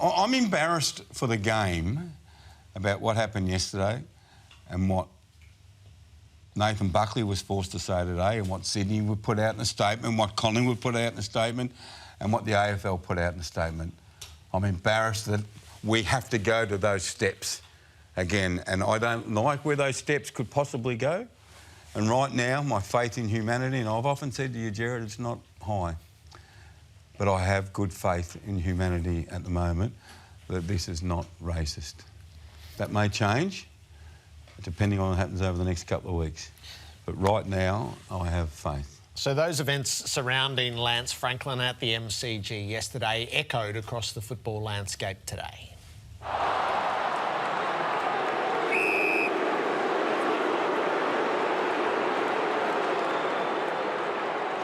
I'm embarrassed for the game about what happened yesterday and what Nathan Buckley was forced to say today and what Sydney would put out in a statement, what Collingwood put out in a statement and what the AFL put out in a statement. I'm embarrassed that we have to go to those steps again, and I don't like where those steps could possibly go. And right now, my faith in humanity, and I've often said to you, Jared, it's not high, but I have good faith in humanity at the moment that this is not racist. That may change, depending on what happens over the next couple of weeks. But right now, I have faith. So those events surrounding Lance Franklin at the MCG yesterday echoed across the football landscape today.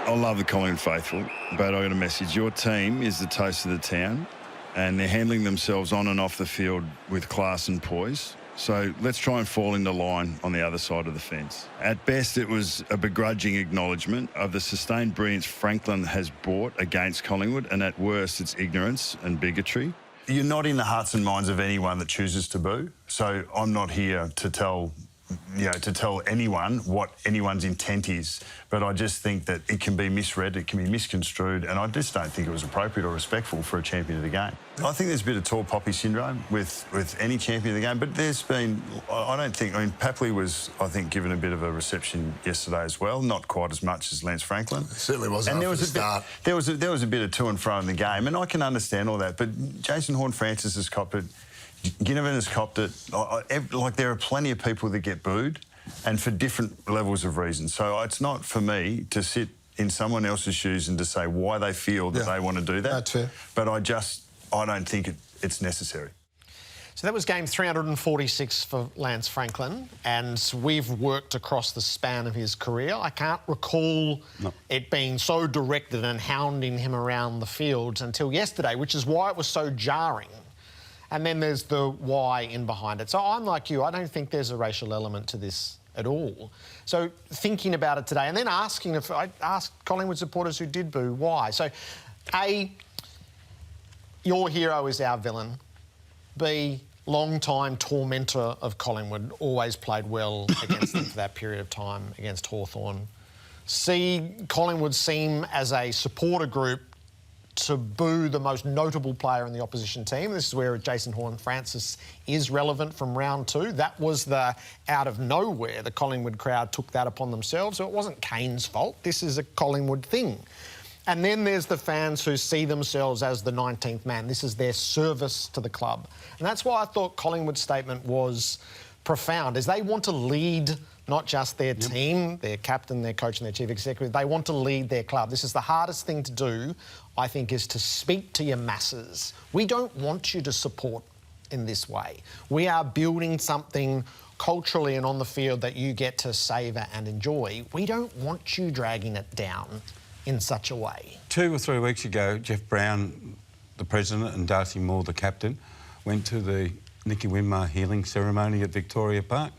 I love the Collingwood faithful, but I got a message. Your team is the toast of the town, and they're handling themselves on and off the field with class and poise. So let's try and fall into line on the other side of the fence. At best, it was a begrudging acknowledgement of the sustained brilliance Franklin has brought against Collingwood, and at worst, it's ignorance and bigotry. You're not in the hearts and minds of anyone that chooses to boo, so I'm not here to tell anyone what anyone's intent is, but I just think that it can be misread, it can be misconstrued, and I just don't think it was appropriate or respectful for a champion of the game. I think there's a bit of tall poppy syndrome with any champion of the game, but there's been, Papley was, I think, given a bit of a reception yesterday as well, not quite as much as Lance Franklin. It certainly wasn't after the start. There was a bit of to and fro in the game, and I can understand all that, but Jason Horne-Francis has copped it. Ginnivan has copped it. Like, there are plenty of people that get booed, and for different levels of reasons. So it's not for me to sit in someone else's shoes and to say why they feel that they want to do that. That's fair. But I don't think it's necessary. So that was game 346 for Lance Franklin, and we've worked across the span of his career. I can't recall it being so directed and hounding him around the fields until yesterday, which is why it was so jarring. And then there's the why in behind it. So I'm like you, I don't think there's a racial element to this at all. So thinking about it today and then asking, if I asked Collingwood supporters who did boo, why? So A, your hero is our villain. B, long-time tormentor of Collingwood, always played well against them for that period of time against Hawthorn. C, Collingwood seem as a supporter group to boo the most notable player in the opposition team. This is where Jason Horne-Francis is relevant from round 2. That was the out of nowhere. The Collingwood crowd took that upon themselves, so it wasn't Kane's fault. This is a Collingwood thing. And then there's the fans who see themselves as the 19th man. This is their service to the club. And that's why I thought Collingwood's statement was profound, is they want to lead not just their team, their captain, their coach and their chief executive. They want to lead their club. This is the hardest thing to do, I think, is to speak to your masses. We don't want you to support in this way. We are building something culturally and on the field that you get to savour and enjoy. We don't want you dragging it down in such a way. 2 or 3 weeks ago, Jeff Brown, the president, and Darcy Moore, the captain, went to the Nicky Winmar healing ceremony at Victoria Park,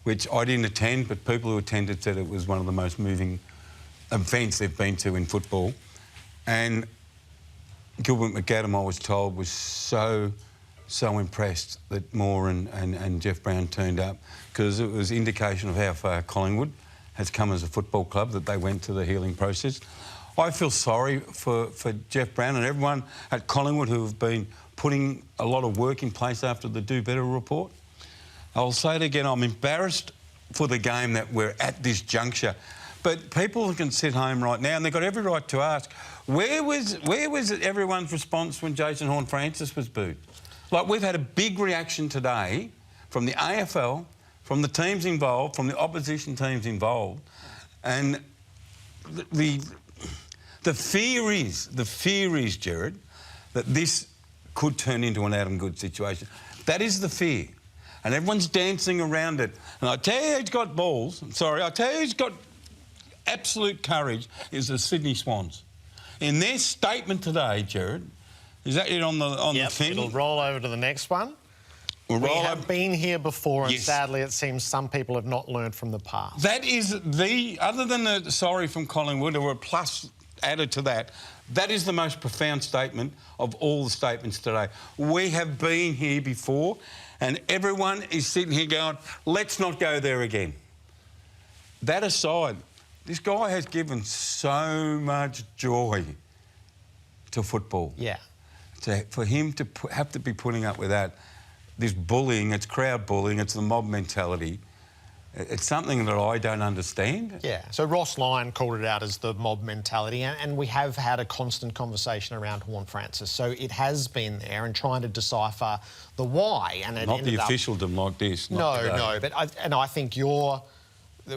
which I didn't attend, but people who attended said it was one of the most moving events they've been to in football. And Gilbert McAdam, I was told, was so impressed that Moore and Jeff Brown turned up, because it was indication of how far Collingwood has come as a football club that they went to the healing process. I feel sorry for Jeff Brown and everyone at Collingwood who have been putting a lot of work in place after the Do Better report. I'll say it again, I'm embarrassed for the game that we're at this juncture. But people can sit home right now and they've got every right to ask, where was everyone's response when Jason Horne-Francis was booed? Like, we've had a big reaction today from the AFL, from the teams involved, from the opposition teams involved, and the fear is, Jared, that this could turn into an Adam Good situation. That is the fear. And everyone's dancing around it. And I tell you who's got balls, I tell you who's got absolute courage, is the Sydney Swans. In their statement today, Jared, is that it on the thing? It'll roll over to the next one. We have been here before, and sadly it seems some people have not learned from the past. That is other than the sorry from Collingwood, or a plus added to that, that is the most profound statement of all the statements today. We have been here before, and everyone is sitting here going, let's not go there again. That aside, this guy has given so much joy to football. Yeah. For him to have to be putting up with that, this bullying, it's crowd bullying, it's the mob mentality. It's something that I don't understand. Yeah, so Ross Lyon called it out as the mob mentality, and we have had a constant conversation around Horne-Francis. So it has been there, and trying to decipher the why. And it not the ended officialdom like this. No, but I think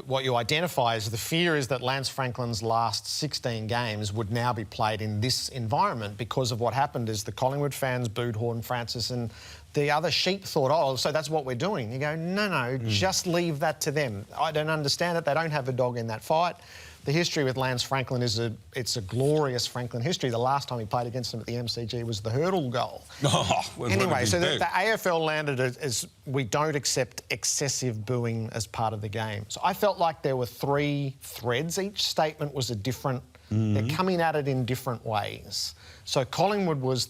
what you identify as the fear is that Lance Franklin's last 16 games would now be played in this environment because of what happened is the Collingwood fans booed Horne-Francis and the other sheep thought, oh, so that's what we're doing. You go, no, just leave that to them. I don't understand it. They don't have a dog in that fight. The history with Lance Franklin it's a glorious Franklin history. The last time he played against them at the MCG was the hurdle goal. Anyway, so the AFL landed as we don't accept excessive booing as part of the game. So I felt like there were 3 threads. Each statement was a different... They're coming at it in different ways. So Collingwood was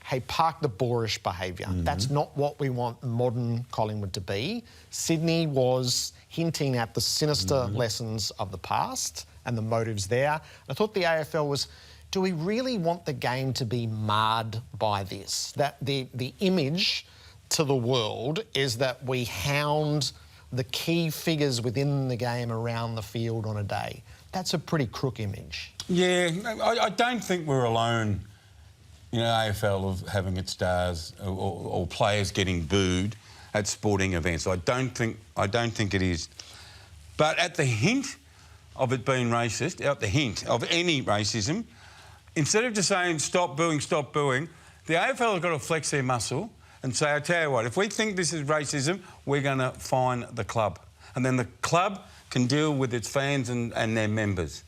hey, park the boorish behaviour. That's not what we want modern Collingwood to be. Sydney was hinting at the sinister lessons of the past and the motives there. And I thought the AFL was, do we really want the game to be marred by this? That the image to the world is that we hound the key figures within the game around the field on a day. That's a pretty crook image. Yeah, I don't think we're alone in AFL of having its stars or players getting booed at sporting events. I don't think it is. But at the hint of it being racist, at the hint of any racism, instead of just saying stop booing, the AFL have got to flex their muscle and say, I tell you what, if we think this is racism, we're going to fine the club. And then the club can deal with its fans and their members.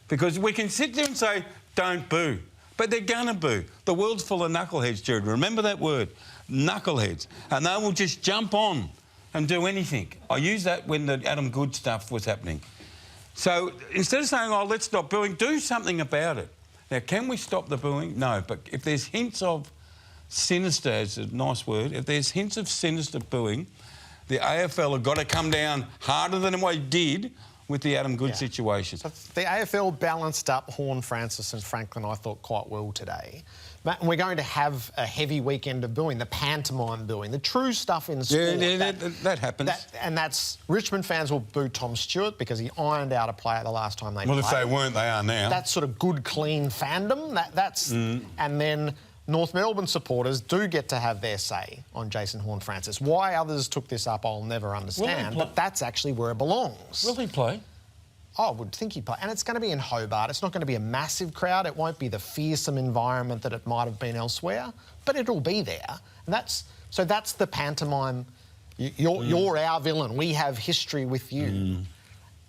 Because we can sit there and say, don't boo. But they're going to boo. The world's full of knuckleheads, Jared. Remember that word, knuckleheads. And they will just jump on and do anything. I used that when the Adam Good stuff was happening. So instead of saying, oh, let's stop booing, do something about it. Now, can we stop the booing? No, but if there's hints of sinister, it's a nice word, if there's hints of sinister booing, the AFL have got to come down harder than what they did with the Adam Good situation. So the AFL balanced up Horne-Francis and Franklin, I thought, quite well today. But we're going to have a heavy weekend of booing, the pantomime booing, the true stuff in sport. Yeah, that happens. And that's... Richmond fans will boo Tom Stewart because he ironed out a player the last time they played. Well, if they weren't, they are now. That's sort of good, clean fandom. That's... And then North Melbourne supporters do get to have their say on Jason Horne-Francis. Why others took this up, I'll never understand, but that's actually where it belongs. Will he play? Oh, I would think he'd play. And it's going to be in Hobart. It's not going to be a massive crowd. It won't be the fearsome environment that it might have been elsewhere, but it'll be there. And that's the pantomime. You're our villain. We have history with you.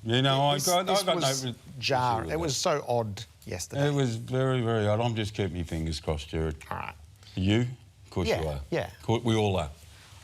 You know, I got no jar. It was so odd yesterday. It was very, very odd. I'm just keeping my fingers crossed, Jared. All right. You? Of course you are. Yeah. We all are.